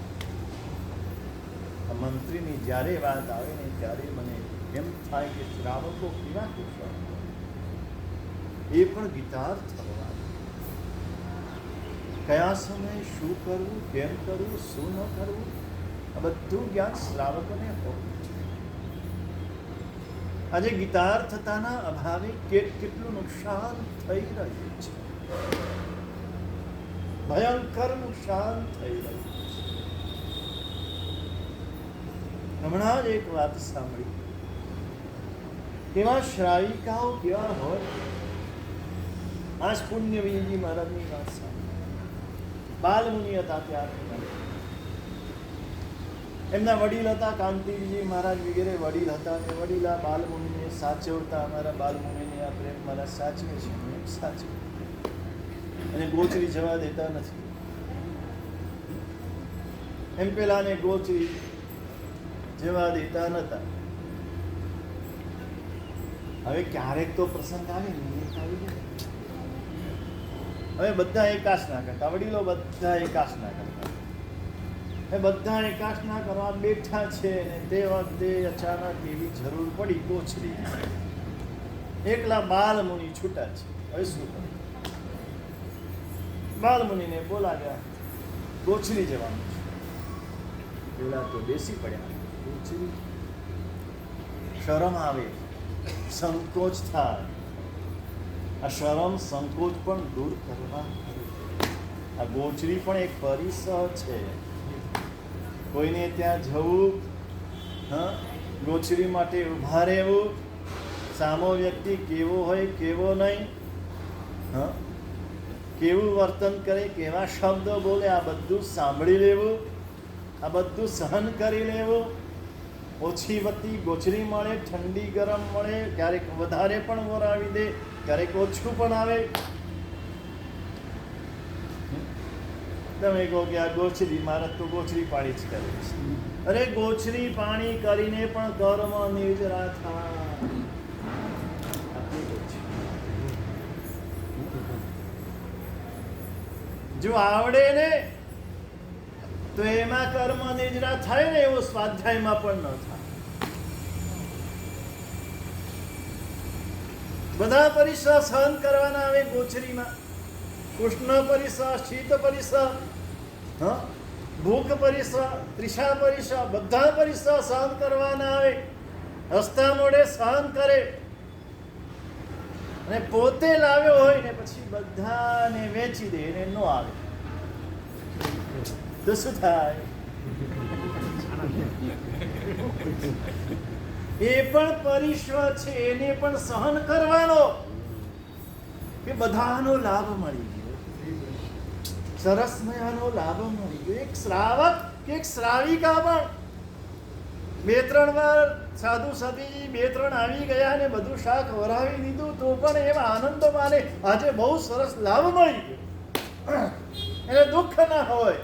S1: મંત્રીની જ્યારે વાત આવે ને ત્યારે મને એમ થાય કે શ્રાવકો કેવા કુશળ હોય. એ પણ ગીતાર્થ ભગવાન કયા સમયે શું કરવું, કેમ કરવું, શું ન કરવું, આ બધું જ્ઞાન શ્રાવકોને હોય. આજે ગીતાર્થતાના અભાવે કેટલું નુકસાન થઈ રહ્યું છે. ભયંકર નુકસાન થઈ રહ્યું છે. હમણાં જ એક વાત સાંભળી. કેવા શ્રાવિકાઓ કેવા હોય. આજ પુણ્યવીરજી મહારાજની વાત સાંભળી. બાલમુનિ હતા ત્યારથી. એમના વડીલ હતા કાંતિજી મહારાજ વગેરે વડીલ હતા. અને વડીલા બાલમુનિને સાચવતા. અમારા બાલમુનિને આ પ્રેમ મહારાજ સાચવે છે, એમ સાચવે. અને ગોચરી જવા દેતા નથી. એમ પેલાને ગોચરી જવા દેતા નતા. હવે ક્યારેક તો પ્રસંગ આવે ને, આવી જાય. હવે બધા એકાશ ના કરતા, વડીલો બધા એકાશ ના કરતા. એ બધા એકાશ ના કરવા બેઠા છે ને તે વખતે અચાનક એવી જરૂર પડી ગોચરી. એકલા બાલમુનિ છૂટા છે. હવે શું કરે? બાલમુનિને બોલાવ્યા. ગોચરી જવાનું છે. પેલા તો બેસી પડ્યા. ગોચરી શરમ આવે, સંકોચ થાય. આ શરમ સંકોચ પણ દૂર કરવા. આ ગોચરી પણ એક પરિસર છે. કોઈને ત્યાં જવું, હા, ગોચરી માટે ઊભા રહેવું, સામો વ્યક્તિ કેવો હોય કેવો નહીં, હા, કેવું વર્તન કરે, કેવા શબ્દો બોલે, આ બધું સાંભળી લેવું, આ બધું સહન કરી લેવું. ઓછી વત્તી ગોચરી મળે, ઠંડી ગરમ મળે, ક્યારેક વધારે પણ વરાવી દે, ક્યારેક ઓછું પણ આવે. તમે કહો કે આ ગોચરી, મારે તો ગોચરી પાણી જ કરે છે. અરે ગોચરી પાણી કરીને પણ કર્મ નિર્જરા થાય. જો આવડે ને તો એમાં કર્મ નિજરા થાય ને, એવું સ્વાધ્યાયમાં પણ ન થાય. બધા પરિસર સહન કરવાના આવે ગોચરીમાં. કૃષ્ણ પરિસર, શીત પરિસર, હા, ભૂખ પરિસર, ત્રિષા પરિસર, બધા પરિસર સહન કરવાના આવે. રસ્તા મોડે સહન કરે અને પોતે લાવ્યો હોય ને પછી બધાને વેચી દે એને ન આવે તો શું થાય? એ પણ પરિશ્વ છે, એને પણ સહન કરવાનો કે બધાનો લાભ મળી ગયો, સરસ મજાનો લાભ મળી ગયો. એક શ્રાવક કે એક શ્રાવિકા પણ 2-3 વાર સાધુ સાધ્વીજી 2-3 આવી ગયા ને બધું શાક વરાવી દીધું તો પણ એવા આનંદ માને, આજે બહુ સરસ લાભ મળી ગયો, એને દુઃખ ના હોય.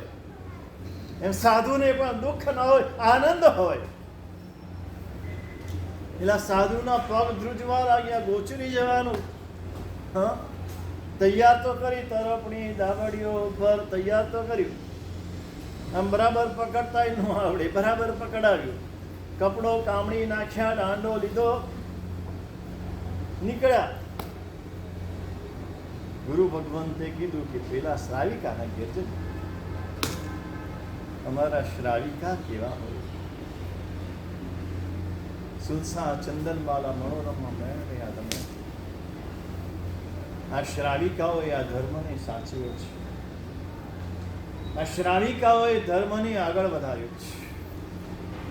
S1: એમ સાધુને પણ દુઃખ ના હોય, આનંદ હોય. પેલા સાધુના પગ ધ્રુજવા લાગ્યા, ગોચરી જવાનું. હા, તૈયાર તો કરી, તરફણી દાવડીઓ ઉપર તૈયાર તો કર્યું. આમ બરાબર પકડતા ન આવડે, બરાબર પકડાવ્યું. કપડો કામણી નાખ્યા, દાંડો લીધો, નીકળ્યા. ગુરુ ભગવંતે કીધું કે પેલા શ્રાવિકાના ઘેર જજો. અમારા શ્રાવિકા કેવા હોય, સુલસા ચંદનવાલા મનોરમા મેળવ્યા તમે. આ શ્રાવિકાઓએ આ ધર્મને સાચવ્યો છે, આ શ્રાવિકાઓએ ધર્મને આગળ વધાર્યો છે.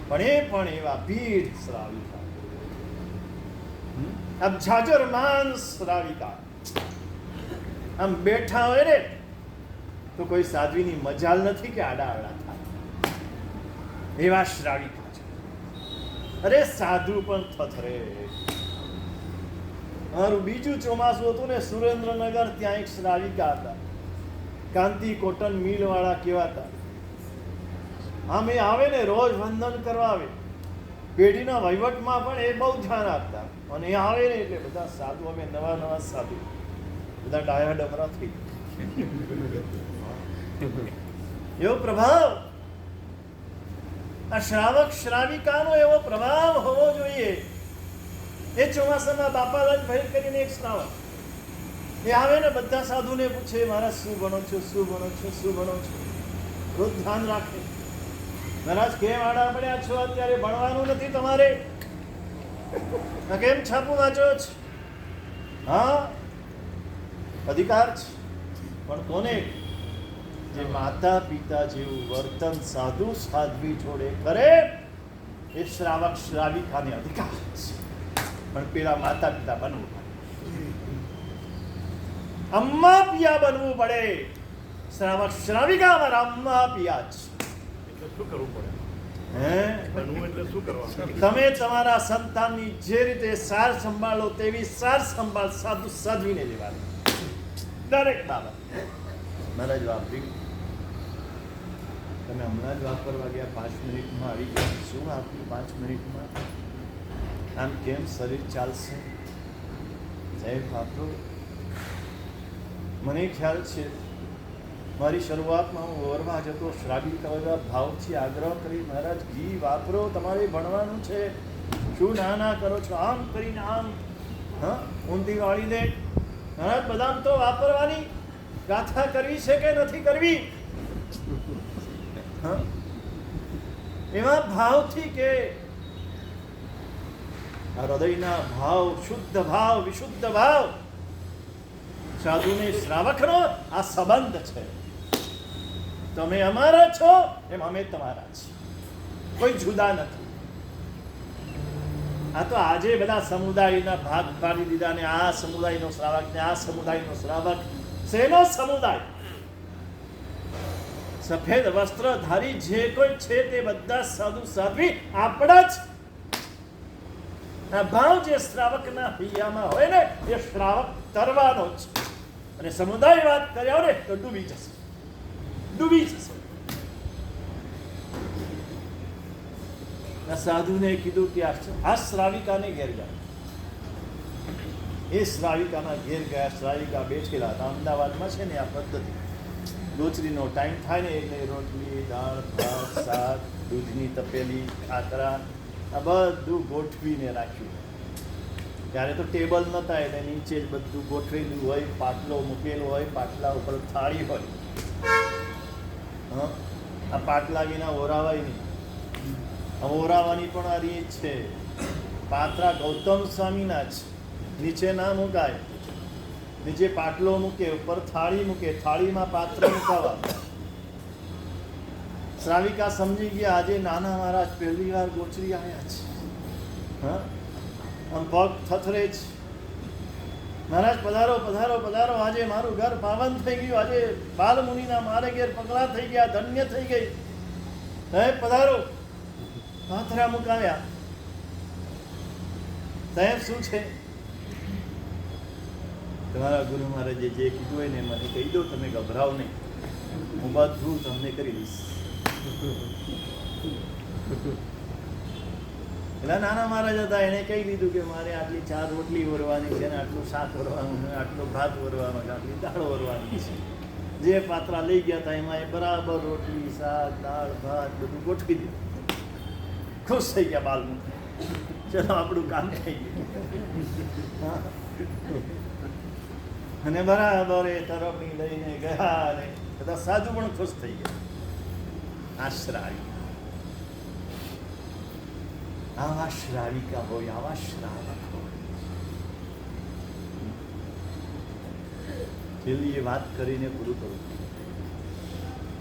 S1: પણ એવા ભીડ શ્રાવિકા, આમ જાજરમાન શ્રાવિકા, આમ બેઠા હોય ને તો કોઈ સાધ્વીની મજાલ નથી કે આડા આડા થાય, એવા શ્રાવિકા છે. અરે સાધુ પણ થથરે. મારું બીજું ચોમાસું હતું ને, સુરેન્દ્રનગર, ત્યાં એક શ્રાવિકા હતા, કાંતિ કોટન મિલ વાળા કહેવાતા. આમ એ આવે ને રોજ વંદન કરવા આવે, પેઢીના વહીવટમાં પણ એ બહુ ધ્યાન આપતા. અને એ આવે ને એટલે બધા સાધુ, અમે નવા નવા સાધુ, બધા ડાયા ડમરા થઈ એવો પ્રભાવ. આ શ્રાવક શ્રાવિકાનો એવો પ્રભાવ હોવો જોઈએ. એ ચોમાસામાં બાપાલાલ ભાઈ કરીને એક શ્રાવક, એ આવે ને બધા સાધુને પૂછે, મારા શું ભણો છો, શું ભણો છો, શું ભણો છો? રોજ ધ્યાન રાખે. મહારાજ કેમ આડા પડ્યા છો? અત્યારે ભણવાનું નથી તમારે? કેમ છાપું વાંચો છો? હા, અધિકાર છે, પણ કોને? જે માતા પિતા જેવું વર્તન સાધુ સાધ્વી જોડે કરે એ શ્રાવક શ્રાવિકાને અધિકાર છે. પણ પેલા માતા પિતા બનવું પડે, અમ્મા પિયા બનવું પડે. શ્રાવક શ્રાવિકા મારા અમ્મા પિયા છે.
S2: શું કરવું પડે? બનવું એટલે શું કરવાનું?
S1: તમે તમારા સંતાનની જે રીતે સાર સંભાળો તેવી સાર સંભાળ સાધુ સાધ્વીને લેવાની, દરેક બાબત. મારા જ વાપરી, તમે હમણાં જ વાપરવા ગયા, 5 મિનિટમાં આવી ગયા. શું આપ્યું 5 મિનિટમાં? આમ કેમ શરીર ચાલશે? સાહેબ વાપરો. મને ખ્યાલ છે મારી શરૂઆતમાં હું ઓરવા જતો, શ્રાવિકા એવા ભાવથી આગ્રહ કરી, મહારાજ ઘી વાપરો, તમારે ભણવાનું છે, શું ના ના કરો છો? આમ કરીને આમ, હા, ઊંધી વાળી દે. મહારાજ બદામ તો વાપરવાની, ગાથા કરવી છે કે નથી કરવી? હા, એવા ભાવથી કે હૃદયના ભાવ, શુદ્ધ ભાવ, વિશુદ્ધ ભાવ. સાધુને શ્રાવકનો આ સંબંધ છે. તમે અમારા છો એમ અમે તમારા છીએ. કોઈ જુદા નથી. આ તો આજે બધા સમુદાયના ભાગ પાડી દીધા ને આ સમુદાયનો શ્રાવક ને આ સમુદાયનો શ્રાવક. શેનો સમુદાય? સફેદ વસ્ત્રધારી જે કોઈ છે તે બધા સાધુ સાધ્વી આપણા જ. આ ભાવ જે શ્રાવકના હૈયામાં હોય ને એ શ્રાવક તરવાનો જ. અને સમુદાય વાત કર્યા ને તો ડૂબી જશે, ડૂબી જશે. સાધુને કીધું કે આ શ્રાવિકાને ઘેર ગયા. એ શ્રાવિકાના ઘેર ગયા. શ્રાવિકા બેઠેલા હતા. અમદાવાદમાં છે ને આ પદ્ધતિ, લોચરીનો ટાઈમ થાય ને એટલે રોટલી, દાળ, ભાત, શાક, દૂધની તપેલી, ખાખરા આ બધું ગોઠવીને રાખ્યું. ત્યારે તો ટેબલ નહોતા એટલે નીચે જ બધું ગોઠવેલું હોય, પાટલો મૂકેલો હોય, પાટલા ઉપર થાળી હોય. આ પાટલા વિના ઓરાવાય નહીં. ઓરાવાની પણ આ રીત છે. પાત્રા ગૌતમ સ્વામીના જ. નીચે ના મુકાય, નીચે પાટલો મૂકે, ઉપર થાળી મૂકે, થાળીમાં પાત્ર મુકાવા. શ્રાવિકા સમજી ગયા આજે નાના મહારાજ પહેલી વાર ગોચરી આવ્યા છે. આમ પગ થથરે છે. મહારાજ પધારો પધારો પધારો, આજે મારું ઘર પાવન થઈ ગયું, આજે બાલમુનિના મારે ઘેર પગલા થઈ ગયા, ધન્ય થઈ ગઈ. હે પધારો. પાથરા મુકાવ્યા. સાહેબ શું છે? તમારા ગુરુ મહારાજે જે કીધું હોય ને મને કહી દો, તમે ગભરાવ નહીં, હું બધું તમને કરી દઈશ. પેલા નાના મહારાજ હતા, એને કહી દીધું કે મારે આટલી 4 રોટલી વરવાની છે ને આટલું શાક વરવાનું છે, આટલો ભાત વરવાનો છે, આટલી દાળ વરવાની છે. જે પાત્રા લઈ ગયા હતા એમાં એ બરાબર રોટલી, શાક, દાળ, ભાત બધું ગોઠવી દીધું. ખુશ થઈ ગયા બાલમુખ. ચલો આપણું કામ થઈ ગયું. અને બરાબર એ તરફની લઈને ગયા અને બધા સાધુ પણ ખુશ થઈ ગયા. આ શ્રાવિકા, આવા શ્રાવિકા હોય, આવા શ્રાવક હોય. છેલ્લી એ વાત કરીને પૂરું કરું.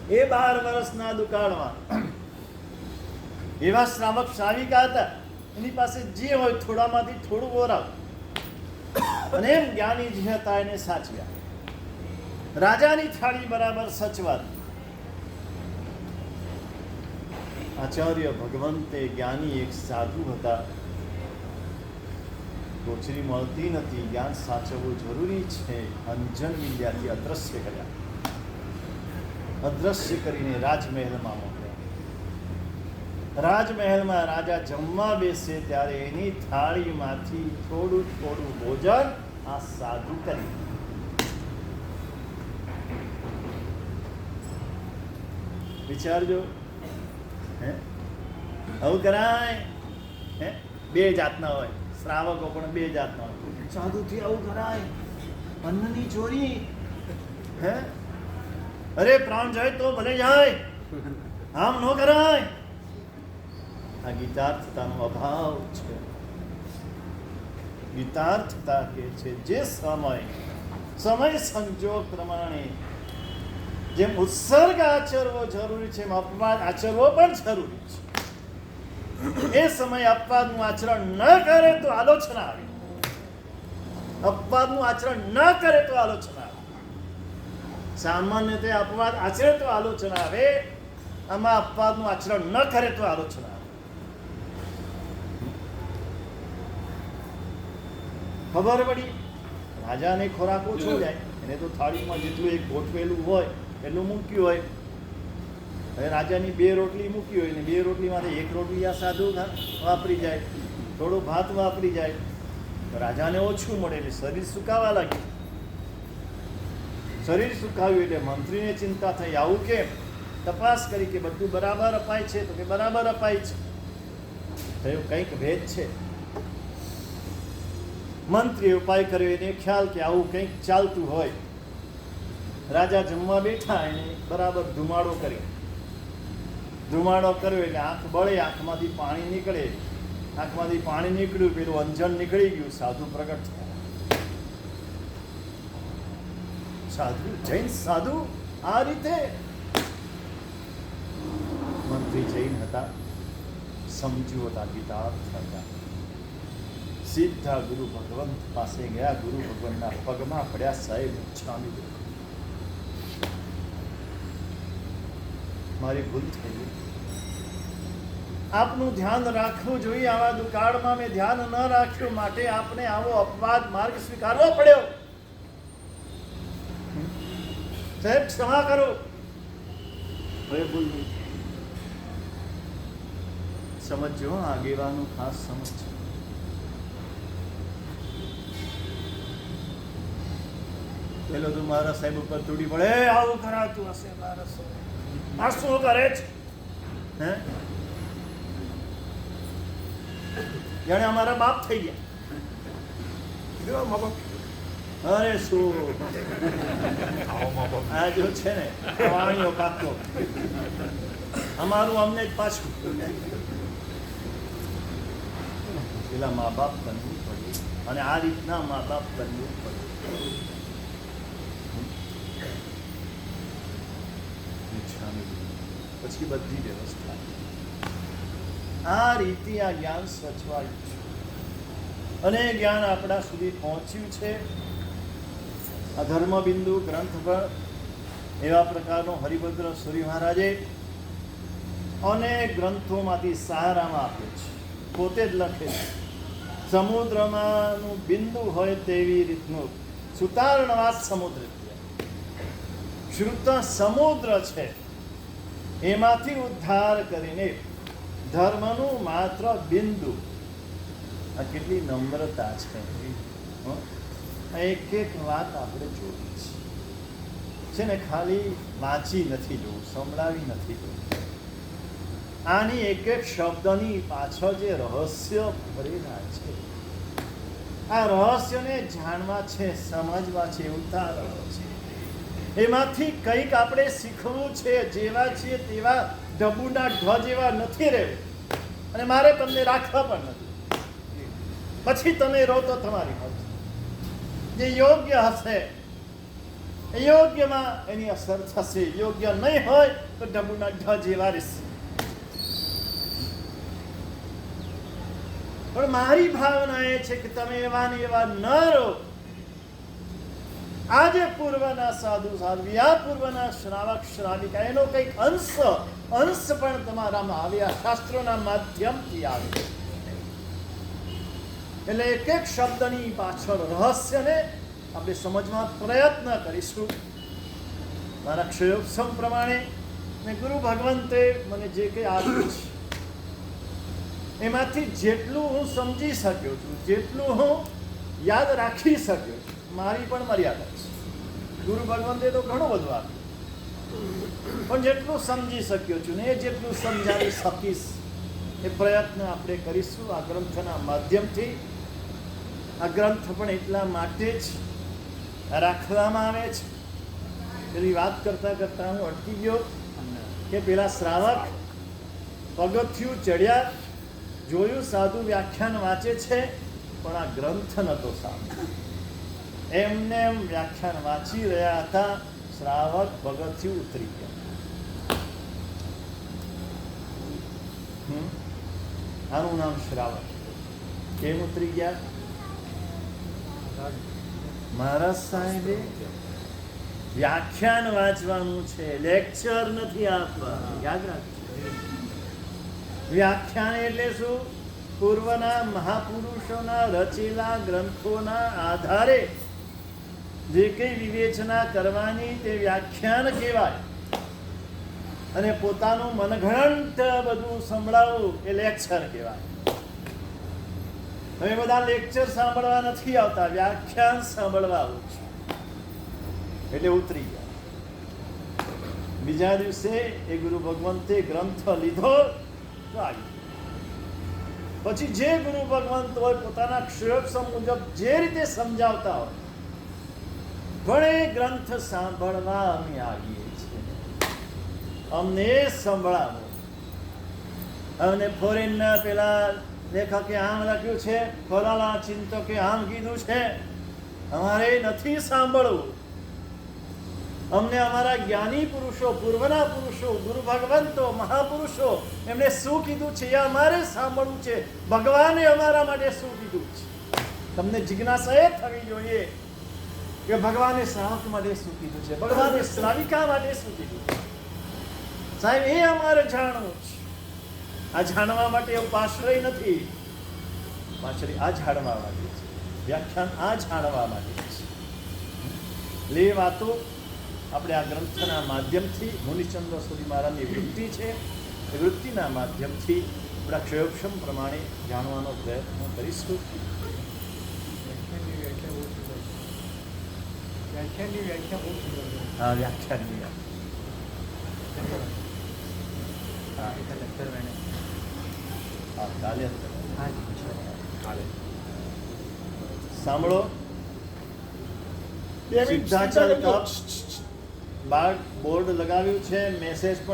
S1: એ 12 વર્ષના દુકાળમાં એવા શ્રાવક શ્રાવિકા હતા. એની પાસે જે હોય થોડામાંથી થોડું ઓરાવ. અને એમ જ્ઞાની જે હતા એને સાચવ્યા. રાજાની થાળી બરાબર સચવાતી. આચાર્ય ભગવંતે જ્ઞાની એક સાધુ હતા. ગોચરી મળતી નથી, જ્ઞાન સાચવવું જરૂરી છે. અંજન વિદ્યાથી અદ્રશ્ય કર્યા. અદ્રશ્ય કરીને રાજમહેલમાં મોકલ્યા. રાજમહેલમાં રાજા જમવા બેસે ત્યારે એની થાળીમાંથી થોડું થોડું ભોજન આ સાધુ કરી. વિચારજો. આવું કરાય? 2 જાતના હોય શ્રાવકો, પણ 2 જાતના હોય. સાધુથી આવું કરાય? અન્નની ચોરી. અરે પ્રાણ જાય તો ભલે જાય, આમ ન કરાય. આ ગીતાર્થતાનો અભાવ છે. ગીતાર્થતા કે છે જે સમય સંજોગ પ્રમાણે જેમ ઉત્સર્ગ આચરવો જરૂરી છે, એમ અપવાદ આચરવો પણ જરૂરી છે. એ સમય અપવાદનું આચરણ ન કરે તો આલોચના આવે. અપવાદનું આચરણ ન કરે તો આલોચના આવે. સામાન્ય રીતે અપવાદ આચરે તો આલોચના આવે. આમાં અપવાદનું આચરણ ન કરે તો આલોચના આવે. ખબર પડી રાજાને ખોરાક ઓછો જાય, એને તો થાળીમાં જેટલું એક ગોઠવેલું હોય એટલું મૂક્યું હોય. હવે રાજાની 2 રોટલી મૂકી હોય ને 2 રોટલીમાંથી 1 રોટલી આ સાધુ વાપરી જાય, થોડું ભાત વાપરી જાય તો રાજાને ઓછું મળે એટલે શરીર સુકાવા લાગ્યું. શરીર સુકાવ્યું એટલે મંત્રીને ચિંતા થઈ. આવું કેમ? તપાસ કરી કે બધું બરાબર અપાય છે તો કે બરાબર અપાય છે. થયું કંઈક ભેદ છે. મંત્રીએ ઉપાય કર્યો. એને ખ્યાલ કે આવું કંઈક ચાલતું હોય. રાજા જમવા બેઠા, એને બરાબર ધુમાડો કર્યો. ધુમાડો કર્યો એટલે આંખ બળે, આંખમાંથી પાણી નીકળે. આંખમાંથી પાણી નીકળ્યું, પેલું અંજન નીકળી ગયું. સાધુ પ્રગટ થયા. સાધુ, જૈન સાધુ આ રીતે. મંત્રી જૈન હતા. સમજ્યો ગીતાર્થ હતા. સીધા ગુરુ ભગવંત પાસે ગયા, ગુરુ ભગવાનના પગમાં પડ્યા, સાહેબ છામી દો, મારી ભૂલ થઈ ગઈ, આપનું ધ્યાન રાખવું જોઈએ, આવા દુકાળમાં મેં ધ્યાન ન રાખ્યું, માટે આપને આવો અપવાદ માર્ગ સ્વીકારવો પડ્યો. સાહેબ ક્ષમા કરો, હવે ભૂલ નહીં. સમજો, આગેવાનું ખાસ સમજ. પેલો તું મારા સાહેબ ઉપર તૂટી પડે, આવું કરાતું હશે, મારા આ શું કરે છે? હે, જાણે અમારા બાપ થઈ ગયા.
S2: કીધું મા બાપ
S1: અરે શું આ જો છે ને વાણીઓ પાકો, અમારું અમને જ પાછું. પેલા મા બાપ બનવું પડે, અને આ રીતના મા બાપ બનવું પડે. પછી બધી વ્યવસ્થા આ રીતે આ જ્ઞાન સચવાયું છે, અને જ્ઞાન આપણા સુધી પહોંચ્યું છે. આ ધર્મબિંદુ ગ્રંથ પર એવા પ્રકારનો હરિભદ્ર સૂરી મહારાજે અનેક ગ્રંથોમાંથી સહારામાં આપ્યો છે. પોતે જ લખે છે, સમુદ્રમાંનું બિંદુ હોય તેવી રીતનું સુતારણવાસ સમુદ્ર, શ્રુત સમુદ્ર છે, એમાંથી ઉદ્ધાર કરીને ધર્મનું માત્ર બિંદુ. આ કેટલી નમ્રતા છે. એક એક વાત આપણે જોઈ છે ને, ખાલી વાંચી નથી જોવું, સંભળાવી નથી જોવું. આની એક એક શબ્દની પાછળ જે રહસ્ય ભરેલા છે, આ રહસ્યને જાણવા છે, સમજવા છે, ઉતારવા છે. એમાંથી કંઈક આપણે શીખવું છે. જેવા છીએ તેવા ઢબુના ઢ જેવા નથી રહેવું, અને મારે તમને રાખવા પણ નથી. પછી તમે રહો તો તમારી મરજી. જે યોગ્ય હશે યોગ્યમાં એની અસર થશે, યોગ્ય નહીં હોય તો ઢબુના ઢ જેવા રહેશે. પણ મારી ભાવના એ છે કે તમે એવા ને એવા ન રહો. આજે પૂર્વના સાધુ સાધ્વી, આ પૂર્વના શ્રાવક શ્રાવિકા, એનો કંઈક અંશ પણ તમારામાં આવ્યા, શાસ્ત્રોના માધ્યમથી આવે. એટલે એક એક શબ્દની પાછળ રહસ્યને આપણે સમજવા પ્રયત્ન કરીશું. મારા ક્ષયોત્સવ પ્રમાણે મેં ગુરુ ભગવંતે મને જે કંઈ આપ્યું છે એમાંથી જેટલું હું સમજી શક્યો છું, જેટલું હું યાદ રાખી શક્યો છું, મારી પણ મર્યાદા છે. ગુરુ ભગવંતે તો ઘણું બધું આપ્યું, પણ જેટલું સમજી શક્યો છું ને એ જેટલું સમજાવી શકીશ એ પ્રયત્ન આપણે કરીશું આ ગ્રંથના માધ્યમથી. આ ગ્રંથ પણ એટલા માટે જ રાખવામાં આવે છે. પેલી વાત કરતાં કરતાં હું અટકી ગયો કે પેલા શ્રાવક પગથિયું ચડ્યા, જોયું સાધુ વ્યાખ્યાન વાંચે છે, પણ આ ગ્રંથ નહોતો સાંભળ્યો. એમને એમ વ્યાખ્યાન વાંચી રહ્યા હતા, શ્રાવક પગથિયું ઉતરી ગયા. આનું નામ શ્રાવક. કેમ ઉતરી ગયા? મહારાજ સાહેબે વ્યાખ્યાન વાંચવાનું છે, લેક્ચર નથી આપવાનું. યાદ રાખજો, વ્યાખ્યાન એટલે શું? પૂર્વના મહાપુરુષોના રચેલા ગ્રંથોના આધારે જે કંઈ વિવેચના કરવાની તે વ્યાખ્યાન કહેવાય. અને પોતાનું મનઘડંત બધું સંભળાવવું એ લેક્ચર કહેવાય. હવે બધા લેક્ચર સાંભળવા નથી આવતા, વ્યાખ્યાન સાંભળવા આવું છે. એટલે ઉતરી ગયા. બીજા દિવસે એ ગુરુ ભગવંતે ગ્રંથ લીધો તો આવી. પછી જે ગુરુ ભગવંત હોય પોતાના ક્ષયોત્સવ મુજબ જે રીતે સમજાવતા હોય, પણ એ ગ્રંથ સાંભળવા અમે આવીએ છીએ. અમને સંભળાવો. અમને ફોરેનના પેલા લેખકે આમ લખ્યું છે, ફલાણા ચિંતકે આમ કીધું છે, અમારે નથી સાંભળવું. અમને અમારા જ્ઞાની પુરુષો, પૂર્વના પુરુષો, ગુરુ ભગવંતો, મહાપુરુષો એમણે શું કીધું છે એ અમારે સાંભળવું છે. ભગવાને અમારા માટે શું કીધું છે તમને જિજ્ઞાસા એ થવી જોઈએ કે ભગવાને શ્રાવક માટે શું કીધું છે, ભગવાને શ્રાવિકા માટે શું કીધું છે. સાહેબ એ અમારે જાણવું છે. આ જાણવા માટે ઉપાશ્રય નથી, ઉપાશ્રય આ જાણવા માટે છે, વ્યાખ્યાન આ જાણવા માટે છે. એટલે એ વાતો આપણે આ ગ્રંથના માધ્યમથી મુનિચંદ્ર સુધી મહારાજની વૃત્તિ છે એ વૃત્તિના માધ્યમથી આપણા ક્ષયોક્ષમ પ્રમાણે જાણવાનો પ્રયત્ન કરીશું.
S2: વ્યાખ્યાનની વ્યાખ્યા બહુ સુંદર છે.
S1: હા, વ્યાખ્યાનની હા કાલે સાંભળો. સિદ્ધાચાર્ય બોર્ડ લગાવ્યું છે, મેસેજ પણ